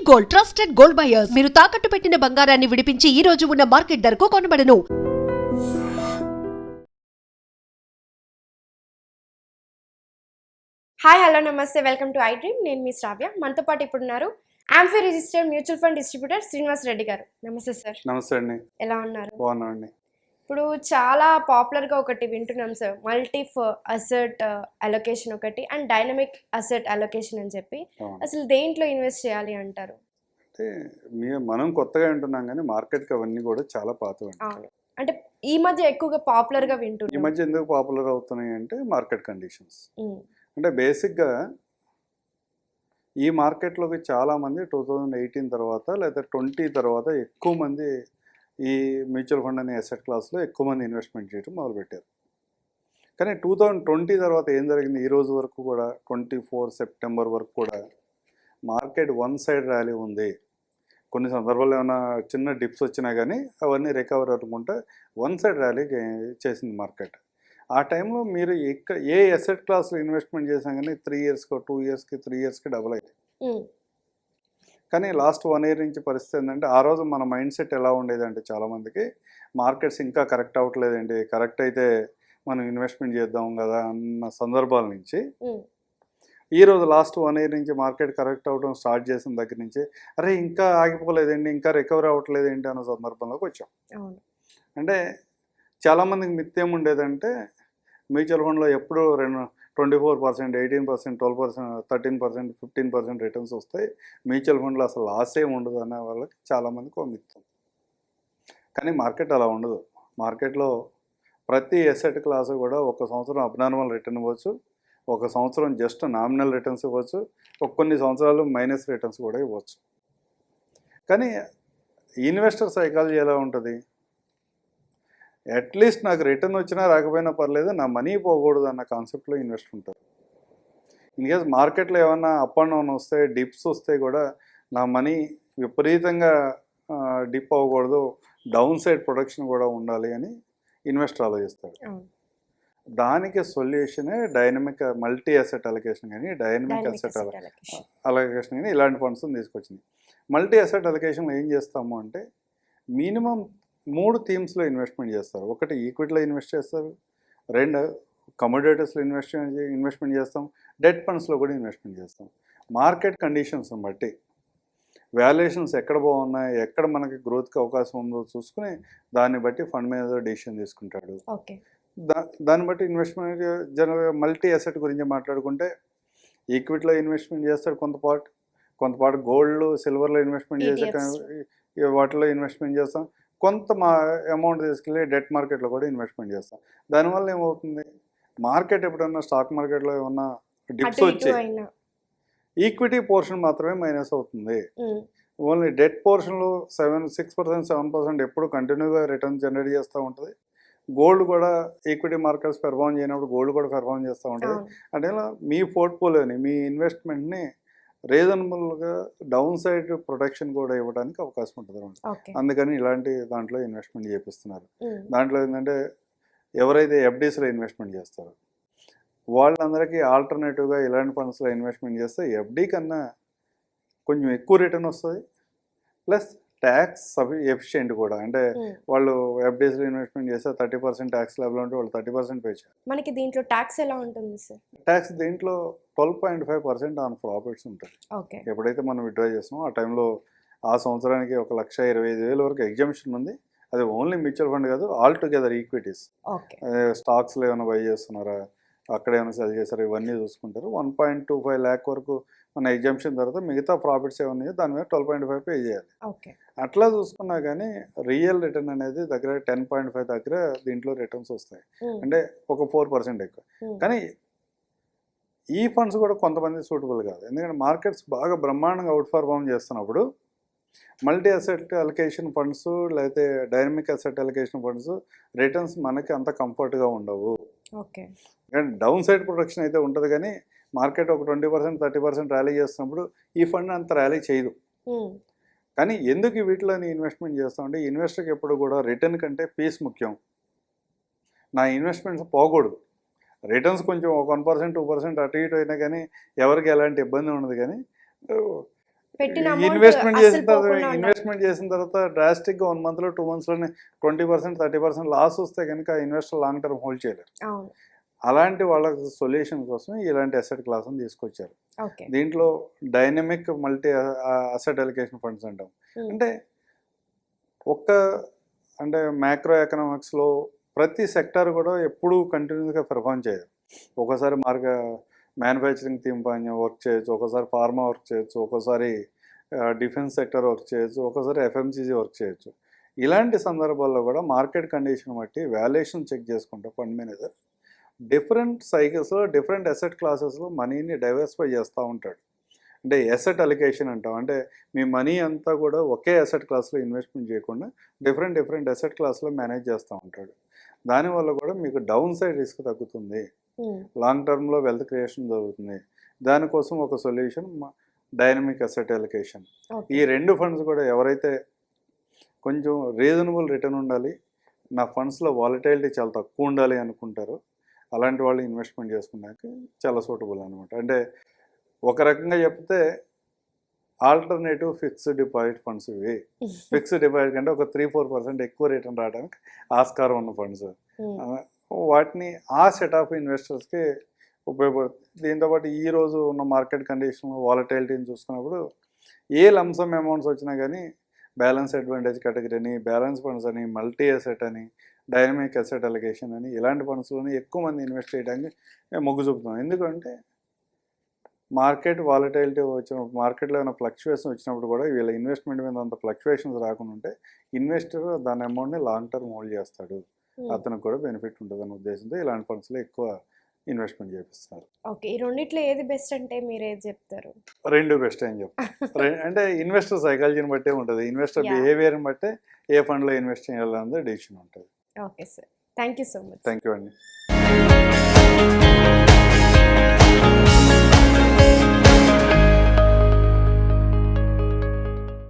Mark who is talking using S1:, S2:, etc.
S1: Gold, trusted gold buyers. మీరు తాకట్టు పెట్టిన బంగారాన్ని విడిపించి ఈ రోజు ఉన్న మార్కెట్ ధరకు కొనబడను.
S2: హాయ్ హలో నమస్తే, వెల్కమ్ టు ఐ డ్రీమ్. నేను మీ శ్రావ్య. మనతో పాటు ఇప్పుడు ఉన్నారు amphi registered mutual fund distributor Srinivas Reddy గారు. నమస్తే సార్.
S3: నమస్తే అండి.
S2: ఎలా ఉన్నారు?
S3: బాగున్నామండి.
S2: ఇప్పుడు చాలా పాపులర్గా ఒకటి వింటున్నాం సార్, మల్టీ అసెట్ అలొకేషన్ ఒకటి అండ్ డైనమిక్ అసెట్ అలొకేషన్ అని చెప్పి. అసలు దేంట్లో ఇన్వెస్ట్ చేయాలి అంటారు?
S3: అంటే మనం కొత్తగా వింటున్నాం కానీ మార్కెట్కి అవన్నీ కూడా చాలా పాతవండి.
S2: అవును, అంటే ఈ మధ్య ఎక్కువగా పాపులర్గా
S3: ఈ
S2: వింటున్నాం.
S3: మధ్య ఎందుకు పాపులర్ అవుతున్నాయి అంటే మార్కెట్ కండిషన్స్. అంటే బేసిక్గా ఈ మార్కెట్లోకి చాలామంది 2018 తర్వాత లేదా 20 తర్వాత ఎక్కువ మంది ఈ మ్యూచువల్ ఫండ్ అనే అసెట్ క్లాస్లో ఎక్కువ మంది ఇన్వెస్ట్మెంట్ చేయడం మొదలుపెట్టారు. కానీ 2020 తర్వాత ఏం జరిగింది, ఈ రోజు వరకు కూడా 24 సెప్టెంబర్ వరకు కూడా మార్కెట్ వన్ సైడ్ ర్యాలీ ఉంది. కొన్ని సందర్భాల్లో ఏమైనా చిన్న డిప్స్ వచ్చినా కానీ అవన్నీ రికవర్ అనుకుంటే వన్ సైడ్ ర్యాలీ చేసింది మార్కెట్. ఆ టైంలో మీరు ఏ అసెట్ క్లాస్లో ఇన్వెస్ట్మెంట్ చేసినా కానీ 3 ఇయర్స్కి 2 ఇయర్స్కి 3 ఇయర్స్కి డబుల్ అయింది. కానీ లాస్ట్ 1 ఇయర్ నుంచి పరిస్థితి ఏంటంటే, ఆ రోజు మన మైండ్ సెట్ ఎలా ఉండేదంటే చాలామందికి మార్కెట్స్ ఇంకా కరెక్ట్ అవ్వట్లేదండి, కరెక్ట్ అయితే మనం ఇన్వెస్ట్మెంట్ చేద్దాం కదా అన్న సందర్భాల నుంచి ఈరోజు లాస్ట్ 1 ఇయర్ నుంచి మార్కెట్ కరెక్ట్ అవ్వడం స్టార్ట్ చేసిన దగ్గర నుంచి అరే ఇంకా ఆగిపోలేదండి, ఇంకా రికవర్ అవ్వట్లేదేంటి అన్న సందర్భంలోకి వచ్చాం. అంటే చాలామందికి మిత్యం ఉండేదంటే మ్యూచువల్ ఫండ్లో ఎప్పుడు 24%, 18%, 12%, 13%, 15% రిటర్న్స్ వస్తాయి, మ్యూచువల్ ఫండ్లో అసలు లాస్ ఏమి ఉండదు అనే వాళ్ళకి చాలామందికి ఒక మిత్యం. కానీ మార్కెట్ అలా ఉండదు. మార్కెట్లో ప్రతి అసెట్ క్లాసు కూడా ఒక సంవత్సరం అబ్నార్మల్ రిటర్న్ ఇవ్వచ్చు, ఒక సంవత్సరం జస్ట్ నామినల్ రిటర్న్స్ ఇవ్వచ్చు, కొన్ని సంవత్సరాలు మైనస్ రిటర్న్స్ కూడా ఇవ్వచ్చు. కానీ ఇన్వెస్టర్ సైకాలజీ ఎలా ఉంటుంది, అట్లీస్ట్ నాకు రిటర్న్ వచ్చినా రాకపోయినా పర్లేదు, నా మనీ పోకూడదు అన్న కాన్సెప్ట్లో ఇన్వెస్ట్ ఉంటారు. ఇన్కేస్ మార్కెట్లో ఏమన్నా అప్ అండ్ డౌన్ వస్తే, డిప్స్ వస్తే కూడా నా మనీ విపరీతంగా డిప్ అవ్వకూడదు, డౌన్ సైడ్ ప్రొడక్షన్ కూడా ఉండాలి అని ఇన్వెస్టర్ ఆలోచిస్తాడు. దానికి సొల్యూషనే డైనమిక్ మల్టీ అసెట్ అలొకేషన్ కానీ డైనమిక్ అసెట్ అలొకేషన్ కానీ ఇలాంటి ఫండ్స్ తీసుకొచ్చింది. మల్టీ అసెట్ అలొకేషన్లో ఏం చేస్తాము అంటే మినిమం 3 థీమ్స్లో ఇన్వెస్ట్మెంట్ చేస్తారు. ఒకటి ఈక్విటీలో ఇన్వెస్ట్ చేస్తారు, 2 కమోడిటీస్లో ఇన్వెస్ట్మెంట్ చేస్తాం, డెట్ ఫండ్స్లో కూడా ఇన్వెస్ట్మెంట్ చేస్తాం. మార్కెట్ కండిషన్స్ని బట్టి వాల్యుయేషన్స్ ఎక్కడ బాగున్నాయి, ఎక్కడ మనకి గ్రోత్కి అవకాశం ఉందో చూసుకుని దాన్ని బట్టి ఫండ్ మేనేజర్ డెసిషన్ తీసుకుంటాడు. దాన్ని బట్టి ఇన్వెస్ట్మెంట్ జనరల్గా మల్టీ అసెట్ గురించి మాట్లాడుకుంటే ఈక్విటీలో ఇన్వెస్ట్మెంట్ చేస్తాడు, కొంతపాటు గోల్డ్ సిల్వర్లో ఇన్వెస్ట్మెంట్ చేసే వాటిలో ఇన్వెస్ట్మెంట్ చేస్తాం, కొంత అమౌంట్ తీసుకెళ్ళి డెట్ మార్కెట్లో కూడా ఇన్వెస్ట్మెంట్ చేస్తాం. దానివల్ల ఏమవుతుంది, మార్కెట్ ఎప్పుడన్నా స్టాక్ మార్కెట్లో ఏమన్నా డిప్స్ వచ్చాయి, ఈక్విటీ పోర్షన్ మాత్రమే మైనస్ అవుతుంది. ఓన్లీ డెట్ పోర్షన్లో 6%, 7% ఎప్పుడు కంటిన్యూగా రిటర్న్ జనరేట్ చేస్తూ ఉంటుంది. గోల్డ్ కూడా ఈక్విటీ మార్కెట్స్ పెర్ఫార్మ్ చేయనప్పుడు గోల్డ్ కూడా పెర్ఫార్మ్ చేస్తూ ఉంటుంది. అంటే మీ పోర్ట్ఫోలియోని, మీ ఇన్వెస్ట్మెంట్ని రీజనబుల్గా డౌన్ సైడ్ ప్రొటెక్షన్ కూడా ఇవ్వడానికి అవకాశం ఉంటుంది అన్నమాట. అందుకని ఇలాంటి దాంట్లో ఇన్వెస్ట్మెంట్ చేపిస్తున్నారు. దాంట్లో ఏంటంటే ఎవరైతే ఎఫ్డీస్లో ఇన్వెస్ట్మెంట్ చేస్తారో వాళ్ళందరికీ ఆల్టర్నేటివ్గా ఇలాంటి ఫండ్స్లో ఇన్వెస్ట్మెంట్ చేస్తే ఎఫ్డీ కన్నా కొంచెం ఎక్కువ రిటర్న్ వస్తుంది, ప్లస్ ట్యాక్స్ ఎఫిషియెంట్ కూడా. అంటే వాళ్ళు ఎఫ్డీస్లో ఇన్వెస్ట్మెంట్ చేస్తే 30% ట్యాక్స్ లెవెల్ ఉంటే వాళ్ళు 30% పే చేయాలి.
S2: మనకి దీంట్లో ట్యాక్స్ ఎలా ఉంటుంది సార్?
S3: ట్యాక్స్ దీంట్లో 12.5% ఆన్ ప్రాఫిట్స్ ఉంటుంది. ఎప్పుడైతే మనం విత్డ్రా చేస్తామో ఆ టైంలో ఆ సంవత్సరానికి 1,25,000 వరకు ఎగ్జామ్షన్ ఉంది. అది ఓన్లీ మ్యూచువల్ ఫండ్ కాదు, ఆల్ టుగెదర్ ఈక్విటీస్. స్టాక్స్లో ఏమైనా బై చేస్తున్నారా, అక్కడ ఏమైనా సెల్ చేస్తారా, ఇవన్నీ చూసుకుంటారు. 1.25 lakh వరకు మన ఎగ్జామ్షన్ తర్వాత మిగతా ప్రాఫిట్స్ ఏమన్నాయో దాని మీద 12.5 పే చేయాలి. అట్లా చూసుకున్నా కానీ రియల్ రిటర్న్ అనేది దగ్గర 10.5 దగ్గర దీంట్లో రిటర్న్స్ వస్తాయి, అంటే ఒక 4% ఎక్కువ. కానీ ఈ ఫండ్స్ కూడా కొంతమంది సూటబుల్ కాదు, ఎందుకంటే మార్కెట్స్ బాగా బ్రహ్మాండంగా అవుట్ పర్ఫార్మ్ చేస్తున్నప్పుడు మల్టీ అసెట్ అలొకేషన్ ఫండ్స్ లేకపోతే dynamic asset allocation funds returns మనకి అంత కంఫర్ట్గా ఉండవు. కానీ డౌన్ సైడ్ ప్రొటెక్షన్ అయితే ఉంటుంది, కానీ మార్కెట్ ఒక 20%, 30% ర్యాలీ చేస్తున్నప్పుడు ఈ ఫండ్ అంత ర్యాలీ చేయదు. కానీ ఎందుకు వీటిలోని ఇన్వెస్ట్మెంట్ చేస్తామంటే ఇన్వెస్టర్కి ఎప్పుడు కూడా రిటర్న్ కంటే పీస్ ముఖ్యం. నా ఇన్వెస్ట్మెంట్స్ పోకూడదు, రిటర్న్స్ కొంచెం ఒక 1%, 2% అటు ఇటు అయినా కానీ ఎవరికి ఎలాంటి ఇబ్బంది ఉండదు. కానీ
S2: పెట్టిన amount
S3: ఇన్వెస్ట్మెంట్
S2: అస్సలు
S3: చేసిన తర్వాత
S2: పోకుండా ఉండాలి.
S3: ఇన్వెస్ట్మెంట్ చేసిన తర్వాత డ్రాస్టిక్గా 1 మంత్లో 2 మంత్స్లోనే 20% 30% లాస్ వస్తే కనుక ఇన్వెస్టర్ లాంగ్ టర్మ్ హోల్డ్ చేయలేరు.
S2: అవును.
S3: అలాంటి వాళ్ళకి సొల్యూషన్ కోసం ఇలాంటి అసెట్ క్లాస్ని తీసుకొచ్చారు.
S2: ఓకే.
S3: దీంట్లో dynamic multi asset allocation funds అంటాం. అంటే అంటే మ్యాక్రో ఎకనామిక్స్లో ప్రతి సెక్టర్ కూడా ఎప్పుడూ కంటిన్యూస్గా పెర్ఫామ్ చేయదు. ఒకసారి మ్యానుఫ్యాక్చరింగ్ థీమ్ పైన వర్క్ చేయొచ్చు, ఒకసారి ఫార్మా వర్క్ చేయొచ్చు, ఒకసారి డిఫెన్స్ సెక్టర్ వర్క్ చేయొచ్చు, ఒకసారి ఎఫ్ఎంసీజీ వర్క్ చేయొచ్చు. ఇలాంటి సందర్భాల్లో కూడా మార్కెట్ కండిషన్ బట్టి వాల్యుయేషన్ చెక్ చేసుకుంటే ఫండ్ మేనేజర్ డిఫరెంట్ సైకిల్స్లో డిఫరెంట్ అసెట్ క్లాసెస్లో మనీని డైవర్సిఫై చేస్తూ ఉంటాడు. అంటే అసెట్ అలికేషన్ అంటాం. అంటే మీ మనీ అంతా కూడా ఒకే అసెట్ క్లాస్లో ఇన్వెస్ట్మెంట్ చేయకుండా డిఫరెంట్ అసెట్ క్లాస్లో మేనేజ్ చేస్తూ ఉంటాడు. దానివల్ల కూడా మీకు డౌన్ సైడ్ రిస్క్ తగ్గుతుంది, లాంగ్ టర్మ్లో వెల్త్ క్రియేషన్ జరుగుతుంది. దానికోసం ఒక సొల్యూషన్ డైనమిక్ అసెట్ అలికేషన్. ఈ 2 ఫండ్స్ కూడా ఎవరైతే కొంచెం రీజనబుల్ రిటర్న్ ఉండాలి, నా ఫండ్స్లో వాలటైలిటీ చాలా తక్కువ ఉండాలి అనుకుంటారో అలాంటి వాళ్ళు ఇన్వెస్ట్మెంట్ చేసుకున్నాక చాలా సూటబుల్ అనమాట. అంటే ఒక రకంగా చెప్తే ఆల్టర్నేటివ్ ఫిక్స్డ్ డిపాజిట్ ఫండ్స్ ఇవి. ఫిక్స్డ్ డిపాజిట్ కంటే ఒక 3-4% ఎక్కువ రిటర్న్ రావడానికి ఆస్కారం ఉన్న ఫండ్స్. వాటిని ఆ సెట్ ఆఫ్ ఇన్వెస్టర్స్కి ఉపయోగపడుతుంది. దీంతోపాటు ఈరోజు ఉన్న మార్కెట్ కండిషన్ వాలటైలిటీని చూసుకున్నప్పుడు ఏ లంసమ్ అమౌంట్స్ వచ్చినా కానీ బ్యాలెన్స్ అడ్వాంటేజ్ కేటగిరీ అని, బ్యాలెన్స్ ఫండ్స్ అని, మల్టీ అసెట్ అని, డైనమిక్ అసెట్ అలికేషన్ అని ఇలాంటి ఫండ్స్లోనే ఎక్కువ మంది ఇన్వెస్ట్ చేయడానికి మొగ్గు చూపుతున్నాం. ఎందుకంటే మార్కెట్ వాలటైలిటీ వచ్చినప్పుడు, మార్కెట్లో ఏమైనా ఫ్లక్చువేషన్ వచ్చినప్పుడు కూడా వీళ్ళ ఇన్వెస్ట్మెంట్ మీద అంత ఫ్లక్చువేషన్స్ రాకుండా ఉంటే ఇన్వెస్టర్ దాని అమౌంట్ని లాంగ్ టర్మ్ హోల్డ్ చేస్తాడు, అతనికి కూడా బెనిఫిట్ ఉంటుంది అనే ఉద్దేశంతో ఇలాంటి ఫండ్స్లో ఎక్కువ ఇన్వెస్ట్మెంట్ చేపిస్తున్నారు.
S2: ఓకే. ఈ రెండిట్లో ఏది బెస్ట్ అంటే మీరు ఏది చెప్తారు?
S3: 2 బెస్ట్ అని చెప్తారు. అంటే ఇన్వెస్టర్ సైకాలజీని బట్టే ఉంటుంది, ఇన్వెస్టర్ బిహేవియర్ని బట్టే ఏ ఫండ్లో ఇన్వెస్ట్ చేయాలన్నది డెసిషన్ ఉంటుంది.
S2: Okay sir, thank you so much.
S3: Thank you అండి.